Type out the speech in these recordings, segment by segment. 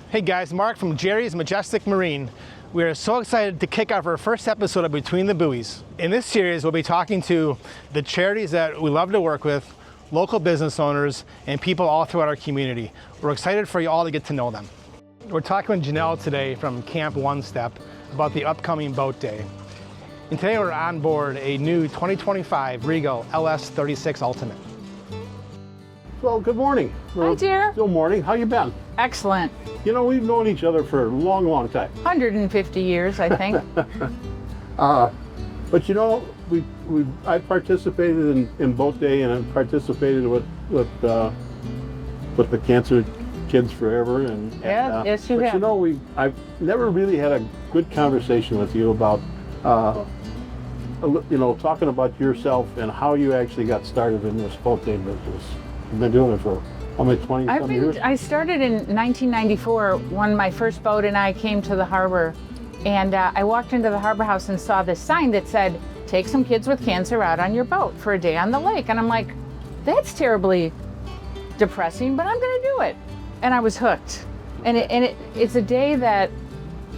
Hey guys, Mark from Jerry's Majestic Marine. We are so excited to kick off our first episode of Between the Buoys. In this series, we'll be talking to the charities that we love to work with, local business owners, and people all throughout our community. We're excited for you all to get to know them. We're talking with Janel today from Camp One Step about the upcoming boat day. And today we're on board a new 2025 Regal LS36 Ultimate. Well, good morning. Hi, dear. Good morning. How you been? Excellent. You know, we've known each other for a long, long time. 150 years, I think. But you know, I participated in Boat Day, and I participated with the Cancer Kids Forever, and yes, you but have. You know, I've never really had a good conversation with you about you know, talking about yourself and how you actually got started in this Boat Day business. You've been doing it for how many 20-some years? I started in 1994 when my first boat and I came to the harbor, and I walked into the harbor house and saw this sign that said, "Take some kids with cancer out on your boat for a day on the lake." And I'm like, that's terribly depressing, but I'm going to do it. And I was hooked. And it's a day that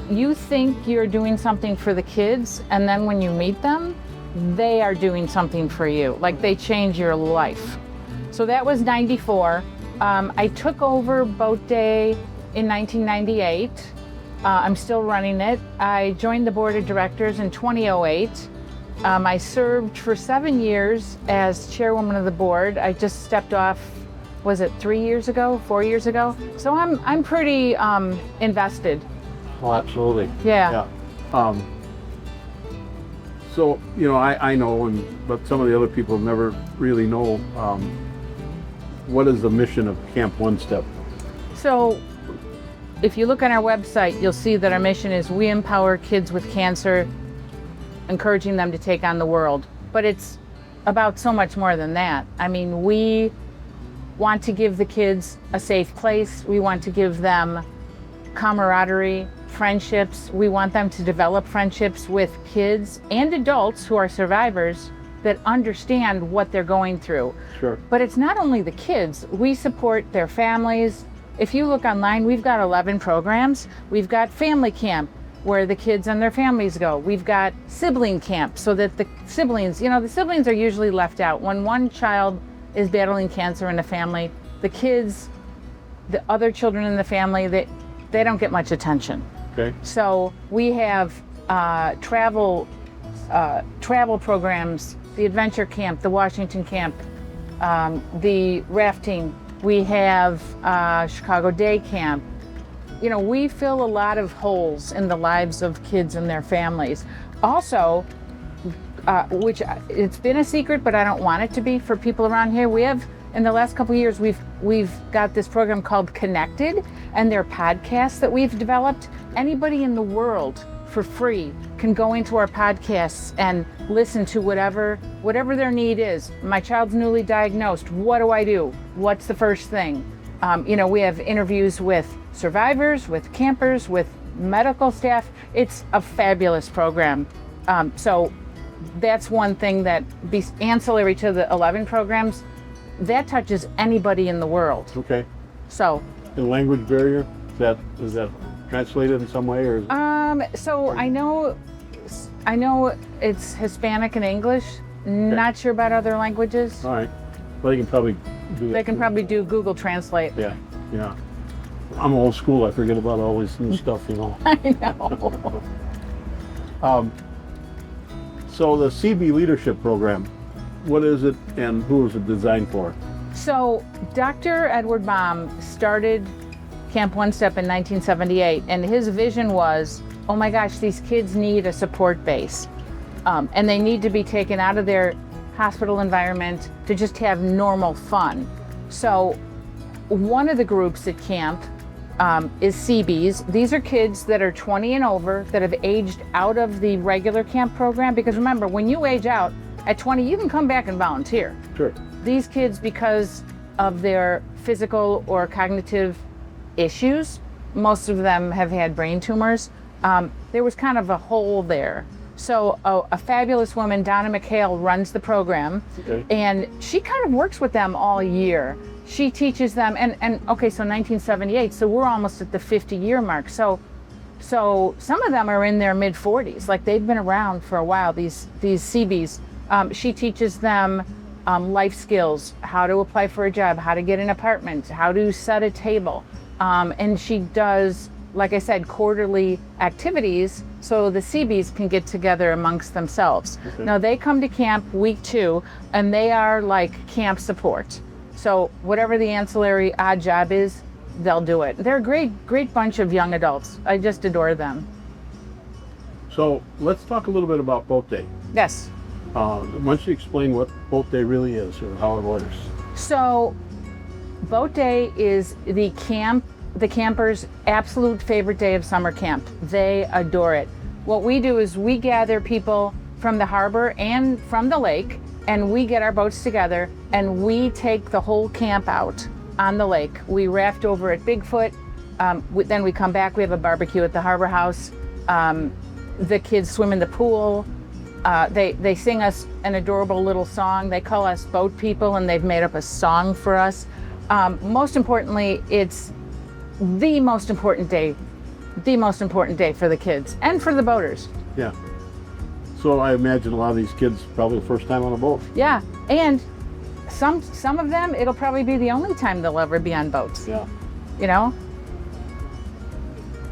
you think you're doing something for the kids, and then when you meet them, they are doing something for you. Like, they change your life. So that was 94. I took over Boat Day in 1998. I'm still running it. I joined the board of directors in 2008. I served for 7 years as chairwoman of the board. I just stepped off, was it 4 years ago? So I'm pretty invested. Oh, absolutely. Yeah. So, you know, I know, but some of the other people never really know, what is the mission of Camp One Step? So if you look on our website, you'll see that our mission is we empower kids with cancer, encouraging them to take on the world. But it's about so much more than that. I mean, we want to give the kids a safe place. We want to give them camaraderie, friendships. We want them to develop friendships with kids and adults who are survivors that understand what they're going through. Sure. But it's not only the kids. We support their families. If you look online, we've got 11 programs. We've got family camp where the kids and their families go. We've got sibling camp so that the siblings, you know, the siblings are usually left out. When one child is battling cancer in the family, the kids, the other children in the family, they don't get much attention. Okay. So we have travel programs, the adventure camp, the Washington camp, the rafting. We have Chicago Day camp. You know, we fill a lot of holes in the lives of kids and their families. Also, which it's been a secret, but I don't want it to be for people around here. We have, in the last couple of years, we've got this program called Connected, and they're podcasts that we've developed. Anybody in the world for free can go into our podcasts and listen to whatever their need is. My child's newly diagnosed. What do I do? What's the first thing? You know, we have interviews with survivors, with campers, with medical staff. It's a fabulous program. So that's one thing that, be ancillary to the 11 programs, that touches anybody in the world. Okay. So. The language barrier, is that translated in some way, or? So I know it's Hispanic and English. Not sure about other languages. All right. Well, they can probably do that. They can probably do Google Translate. Yeah. I'm old school. I forget about all this new stuff, you know. I know. So the CB Leadership Program, what is it and who is it designed for? So Dr. Edward Baum started Camp One Step in 1978, and his vision was, oh my gosh, these kids need a support base, and they need to be taken out of their hospital environment to just have normal fun. So one of the groups at camp is CBs. These are kids that are 20 and over that have aged out of the regular camp program, because remember, when you age out at 20, you can come back and volunteer. Sure. These kids, because of their physical or cognitive issues, most of them have had brain tumors. There was kind of a hole there. So a fabulous woman, Donna McHale, runs the program, Okay. and she kind of works with them all year. She teaches them, and okay, so 1978, so we're almost at the 50-year mark. So some of them are in their mid-40s, like they've been around for a while, these Seabees. She teaches them life skills, how to apply for a job, how to get an apartment, how to set a table. And she does, like I said, quarterly activities so the Seabees can get together amongst themselves. Okay. Now they come to camp week 2, and they are like camp support. So whatever the ancillary odd job is, they'll do it. They're a great bunch of young adults. I just adore them. So let's talk a little bit about boat day. Yes. Why don't you explain what boat day really is or how it works? So boat day is the campers' absolute favorite day of summer camp. They adore it. What we do is we gather people from the harbor and from the lake, and we get our boats together and we take the whole camp out on the lake. We raft over at Bigfoot, then we come back, we have a barbecue at the harbor house. The kids swim in the pool. They sing us an adorable little song. They call us boat people, and they've made up a song for us. Most importantly, it's the most important day for the kids and for the boaters. Yeah. So I imagine a lot of these kids probably the first time on a boat. Yeah, and some of them, it'll probably be the only time they'll ever be on boats. Yeah. You know?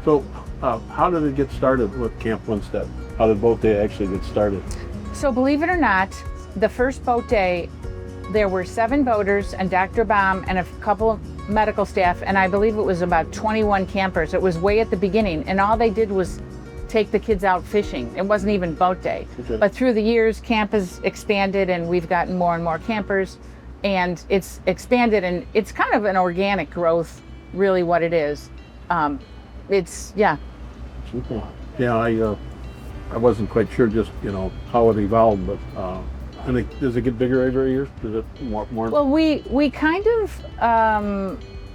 So how did it get started with Camp Winstead? How did boat day actually get started? So believe it or not, the first boat day, there were 7 boaters and Dr. Baum and a couple of medical staff, and I believe it was about 21 campers. It was way at the beginning, and all they did was take the kids out fishing. It wasn't even boat day. Okay. But through the years, camp has expanded, and we've gotten more and more campers, and it's expanded, and it's kind of an organic growth, really what it is. Yeah. Super. Yeah, I wasn't quite sure just, how it evolved, but and does it get bigger every year? Does it more? Well, we kind of,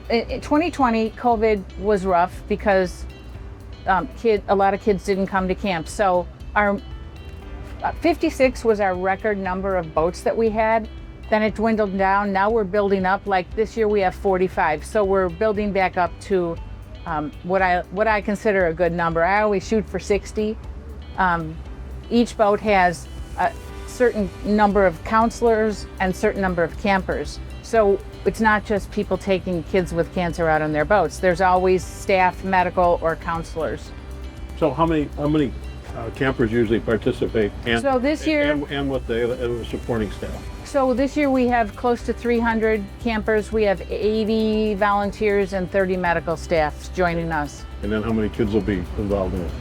in 2020, COVID was rough because a lot of kids didn't come to camp. So our 56 was our record number of boats that we had. Then it dwindled down. Now we're building up. Like this year we have 45. So we're building back up to what I consider a good number. I always shoot for 60. Each boat has a certain number of counselors and certain number of campers. So it's not just people taking kids with cancer out on their boats. There's always staff, medical, or counselors. So how many campers usually participate? And, So this year- and with the supporting staff. So this year we have close to 300 campers. We have 80 volunteers and 30 medical staff joining us. And then how many kids will be involved in it?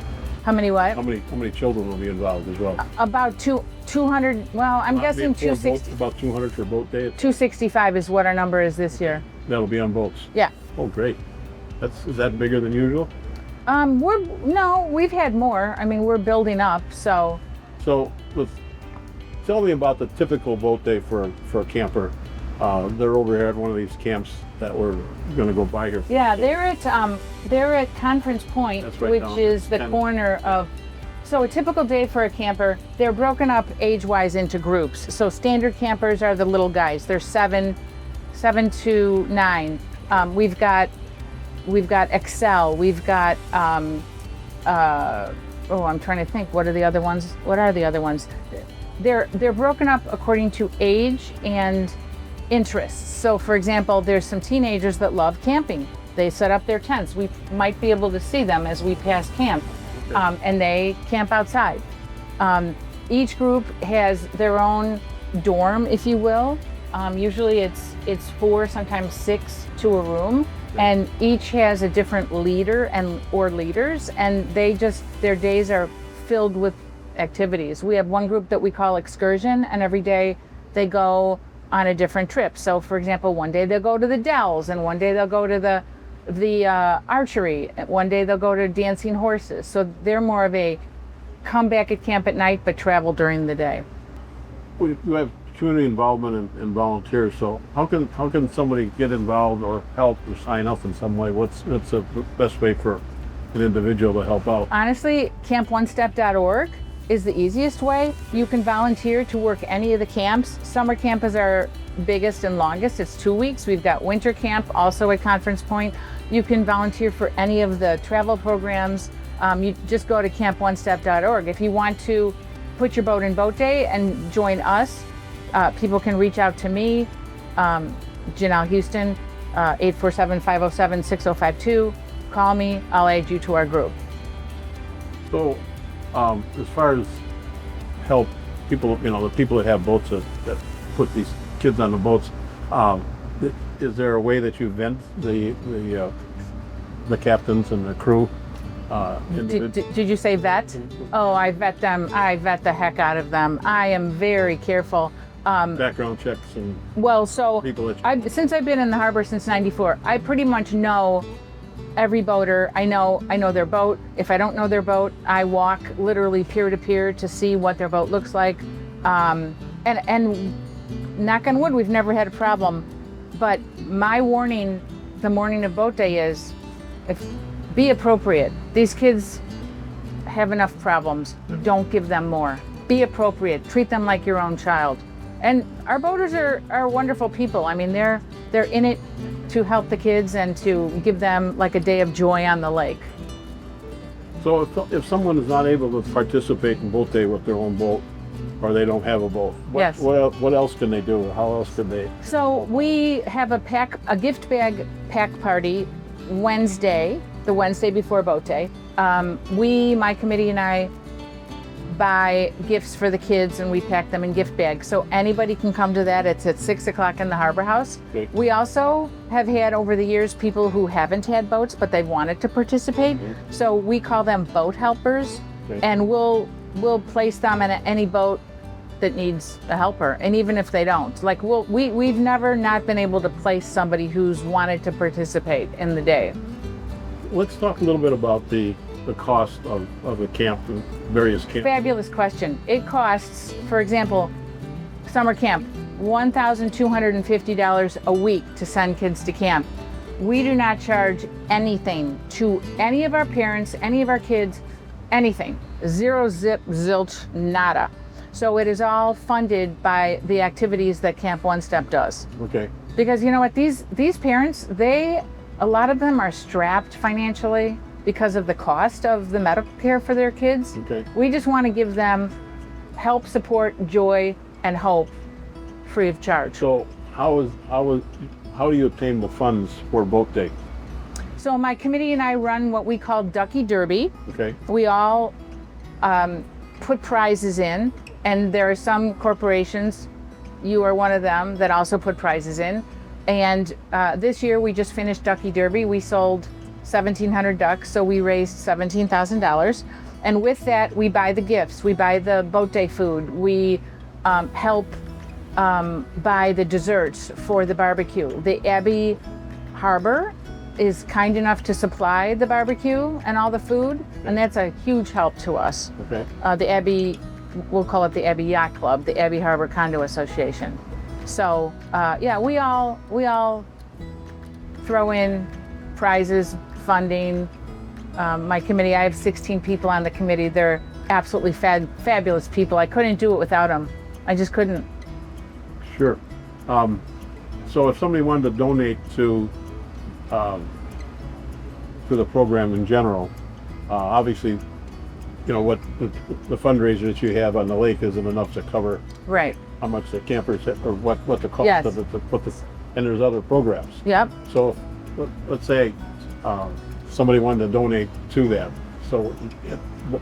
How many what? How many children will be involved as well? About 200, well, I'm guessing 260, About 200 for boat day. 265 is what our number is this year. That'll be on boats. Yeah. Oh, great. Is that bigger than usual? We've had more. I mean, we're building up, so. So tell me about the typical boat day for a camper. They're over here at one of these camps that we're going to go by here. Yeah, they're at Conference Point, That's right which down. is the 10. corner of. So a typical day for a camper, they're broken up age-wise into groups. So standard campers are the little guys. They're 7 to 9. We've got Excel. We've got. I'm trying to think. What are the other ones? They're broken up according to age and interests. So for example, there's some teenagers that love camping. They set up their tents. We might be able to see them as we pass camp, and they camp outside. Each group has their own dorm, if you will. Usually it's 4, sometimes 6 to a room, and each has a different leader or leaders, and their days are filled with activities. We have one group that we call excursion, and every day they go on a different trip. So for example, one day they'll go to the Dells, and one day they'll go to the archery. One day they'll go to dancing horses. So they're more of a come back at camp at night, but travel during the day. We have community involvement and volunteers. So how can somebody get involved or help or sign up in some way? What's the best way for an individual to help out? Honestly, campOneStep.org is the easiest way. You can volunteer to work any of the camps. Summer camp is our biggest and longest. It's 2 weeks. We've got winter camp also at Conference Point. You can volunteer for any of the travel programs. You just go to camponestep.org. If you want to put your boat in boat day and join us, people can reach out to me, Janel Huston, 847-507-6052. Call me, I'll add you to our group. So, as far as help people, the people that have boats that put these kids on the boats, is there a way that you vent the captains and the crew? Did you say vet? Oh, I vet them. I vet the heck out of them. I am very careful. Background checks and Well, so people that since I've been in the harbor since '94, I pretty much know every boater. I know their boat. If I don't know their boat, I walk literally pier to pier to see what their boat looks like. And knock on wood, we've never had a problem. But my warning the morning of boat day is, be appropriate. These kids have enough problems. Don't give them more. Be appropriate. Treat them like your own child. And our boaters are wonderful people. I mean, they're in it to help the kids and to give them like a day of joy on the lake. So if someone is not able to participate in boat day with their own boat, or they don't have a boat, Yes. what else can they do? How else can they? So we have a gift bag pack party Wednesday, the Wednesday before boat day. My committee and I buy gifts for the kids and we pack them in gift bags. So anybody can come to that. It's at 6 o'clock in the Harbor House. Okay. We also have had over the years people who haven't had boats, but they wanted to participate. Mm-hmm. So we call them boat helpers. Okay. And we'll place them in any boat that needs a helper. And even if they don't, like we've never not been able to place somebody who's wanted to participate in the day. Let's talk a little bit about the cost of a camp and various camps. Fabulous question. It costs, for example, summer camp, $1,250 a week to send kids to camp. We do not charge anything to any of our parents, any of our kids, anything. Zero, zip, zilch, nada. So it is all funded by the activities that Camp One Step does. Okay. Because you know what, these parents, a lot of them are strapped financially because of the cost of the medical care for their kids. Okay. We just want to give them help, support, joy, and hope free of charge. So how do you obtain the funds for boat day? So my committee and I run what we call Ducky Derby. Okay. We all put prizes in, and there are some corporations, you are one of them, that also put prizes in. And this year we just finished Ducky Derby. We sold 1,700 ducks, so we raised $17,000. And with that, we buy the gifts. We buy the boat day food. We help buy the desserts for the barbecue. The Abbey Harbor is kind enough to supply the barbecue and all the food, and that's a huge help to us. Okay. The Abbey, we'll call it the Abbey Yacht Club, the Abbey Harbor Condo Association. So yeah, we all throw in prizes, funding. My committee, I have 16 people on the committee. They're absolutely fabulous people. I couldn't do it without them. I just couldn't. Sure. So if somebody wanted to donate to the program in general, obviously, what the fundraiser that you have on the lake isn't enough to cover Right. how much the campers or what the cost Yes. of it, and there's other programs. Yep. So let's say somebody wanted to donate to that. So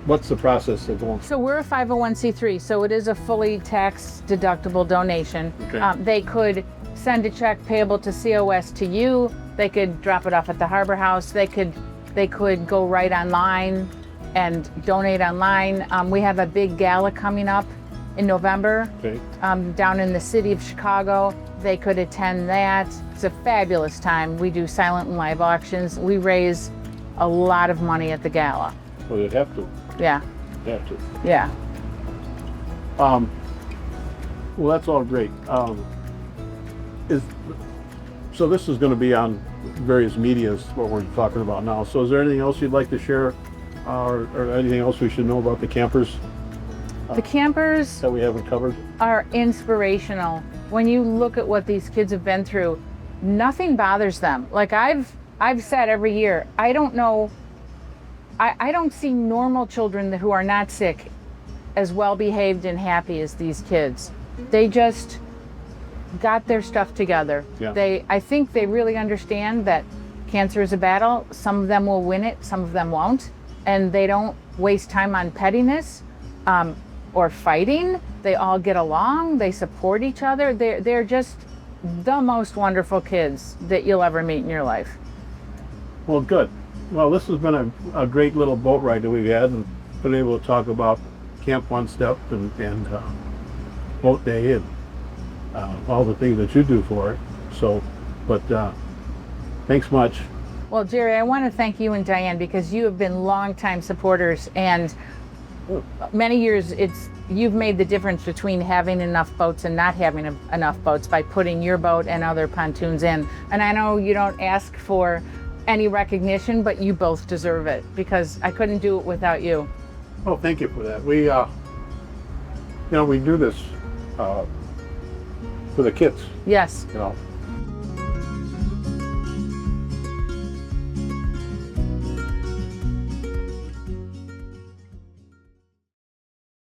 what's the process of going? So we're a 501c3, so it is a fully tax deductible donation. Okay. They could send a check payable to COS to you. They could drop it off at the Harbor House. They could go right online and donate online. We have a big gala coming up in November. Okay. Down in the city of Chicago. They could attend that. It's a fabulous time. We do silent and live auctions. We raise a lot of money at the gala. Well, you'd have to. Yeah, Have to. yeah. Well, that's all great. So this is going to be on various medias, what we're talking about now. So is there anything else you'd like to share, or anything else we should know about the campers? The campers that we haven't covered? are inspirational. When you look at what these kids have been through, nothing bothers them. Like I've said every year, I don't know, I don't see normal children who are not sick as well behaved and happy as these kids. They just got their stuff together. Yeah. I think they really understand that cancer is a battle. Some of them will win it, some of them won't. And they don't waste time on pettiness or fighting. They all get along, they support each other. They're just the most wonderful kids that you'll ever meet in your life. Well, good. Well, this has been a great little boat ride that we've had, and been able to talk about Camp One Step and Boat Day and all the things that you do for it. So, but thanks much. Well, Jerry, I want to thank you and Diane because you have been longtime supporters, and many years you've made the difference between having enough boats and not having enough boats by putting your boat and other pontoons in. And I know you don't ask for any recognition, but you both deserve it because I couldn't do it without you. Oh, thank you for that. We, we do this for the kids. Yes. You know,